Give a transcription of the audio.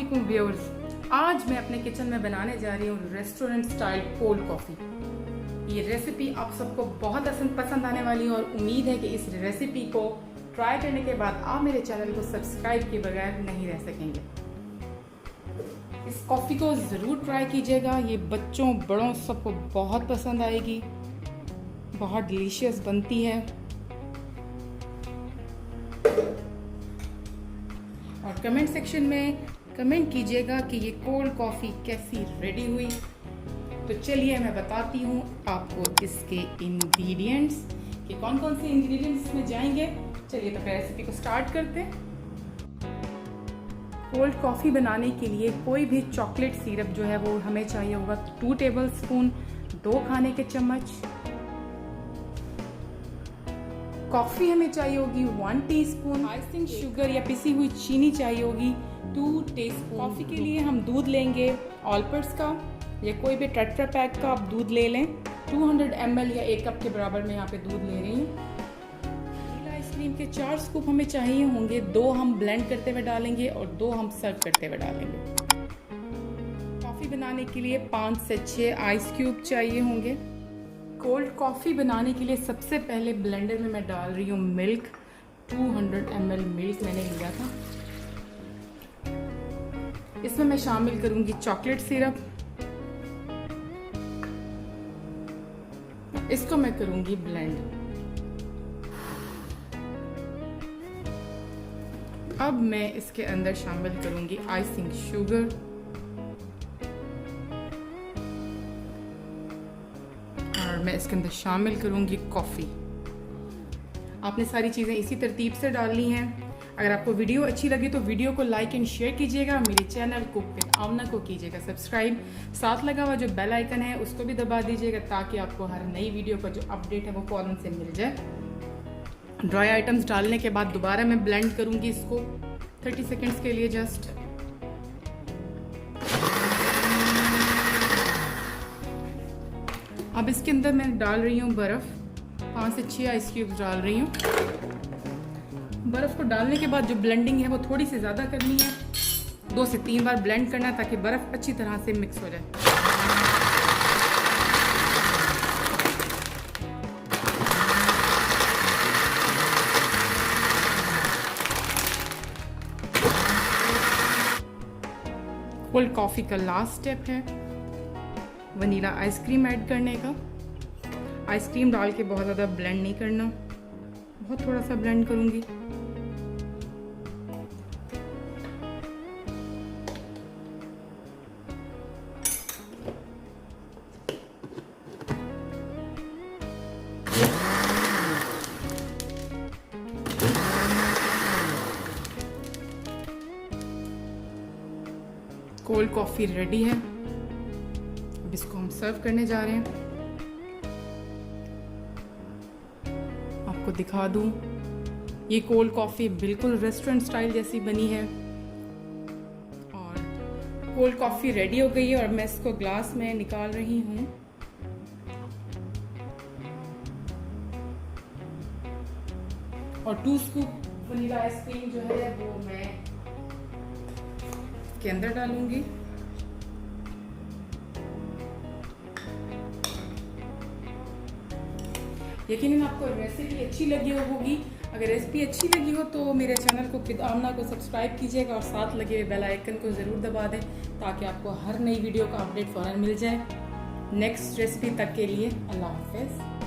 वालेकुम व्यूअर्स, आज मैं अपने किचन में बनाने जा रही हूँ रेस्टोरेंट स्टाइल कोल्ड कॉफ़ी। ये रेसिपी आप सबको बहुत पसंद आने वाली है और उम्मीद है कि इस रेसिपी को ट्राई करने के बाद आप मेरे चैनल को सब्सक्राइब किए बगैर नहीं रह सकेंगे। इस कॉफ़ी को ज़रूर ट्राई कीजिएगा, ये बच्चों बड़ों सबको बहुत पसंद आएगी, बहुत डिलीशियस बनती है। और कमेंट सेक्शन में कमेंट कीजिएगा कि ये कोल्ड कॉफ़ी कैसी रेडी हुई। तो चलिए मैं बताती हूँ आपको इसके इंग्रेडिएंट्स कि कौन कौन से इंग्रेडिएंट्स इसमें जाएंगे। चलिए तो फिर रेसिपी को स्टार्ट करते हैं। कोल्ड कॉफ़ी बनाने के लिए कोई भी चॉकलेट सिरप जो है वो हमें चाहिए होगा 2 टेबलस्पून, 2 खाने के चम्मच। कॉफ़ी हमें चाहिए होगी 1 टीस्पून। आइसिंग शुगर या पिसी हुई चीनी चाहिए होगी 2 टीस्पून। कॉफ़ी के लिए हम दूध लेंगे ऑलपर्स का या कोई भी टेट्रा पैक का आप दूध ले लें। 200 ml या 1 कप के बराबर मैं यहाँ पे दूध ले रही हूँ। वनीला आइसक्रीम के 4 स्कूप हमें चाहिए होंगे, 2 हम ब्लेंड करते हुए डालेंगे और 2 हम सर्व करते हुए डालेंगे। कॉफ़ी बनाने के लिए 5 से 6 आइस क्यूब चाहिए होंगे। कोल्ड कॉफ़ी बनाने के लिए सबसे पहले ब्लेंडर में मैं डाल रही हूँ मिल्क। 200 ml मिल्क मैंने लिया था। इसमें मैं शामिल करूंगी चॉकलेट सिरप। इसको मैं करूंगी ब्लेंड। अब मैं इसके अंदर शामिल करूंगी आइसिंग शुगर और मैं इसके अंदर शामिल करूंगी कॉफ़ी। आपने सारी चीज़ें इसी तरतीब से डालनी हैं। अगर आपको वीडियो अच्छी लगी तो वीडियो को लाइक एंड शेयर कीजिएगा। मेरे चैनल कुक विद आमना को कीजिएगा सब्सक्राइब। साथ लगा हुआ जो बेल आइकन है उसको भी दबा दीजिएगा ताकि आपको हर नई वीडियो का जो अपडेट है वो फौरन से मिल जाए। ड्राई आइटम्स डालने के बाद दोबारा मैं ब्लेंड करूंगी इसको 30 सेकेंड्स के लिए जस्ट। अब इसके अंदर मैं डाल रही हूँ बर्फ़। 5 से 6 आइस क्यूब्स डाल रही हूँ। बर्फ़ को डालने के बाद जो ब्लेंडिंग है वो थोड़ी सी ज़्यादा करनी है। 2 से 3 बार ब्लेंड करना है ताकि बर्फ़ अच्छी तरह से मिक्स हो जाए। कोल्ड कॉफ़ी का लास्ट स्टेप है वनीला आइसक्रीम ऐड करने का। आइसक्रीम डाल के बहुत ज़्यादा ब्लेंड नहीं करना, बहुत थोड़ा सा ब्लेंड करूँगी। कोल्ड कॉफ़ी रेडी है। अब इसको हम सर्व करने जा रहे हैं। आपको दिखा दूं, ये कोल्ड कॉफ़ी बिल्कुल रेस्टोरेंट स्टाइल जैसी बनी है और कोल्ड कॉफ़ी रेडी हो गई है और मैं इसको ग्लास में निकाल रही हूँ। और 2 स्कूप वनीला आइसक्रीम जो है वो मैं के अंदर डालूंगी। यकीनन आपको रेसिपी अच्छी लगी होगी। अगर रेसिपी अच्छी लगी हो तो मेरे चैनल को विद आमना को सब्सक्राइब कीजिएगा और साथ लगे हुए बेल आइकन को ज़रूर दबा दें ताकि आपको हर नई वीडियो का अपडेट फौरन मिल जाए। नेक्स्ट रेसिपी तक के लिए अल्लाह हाफ़िज़।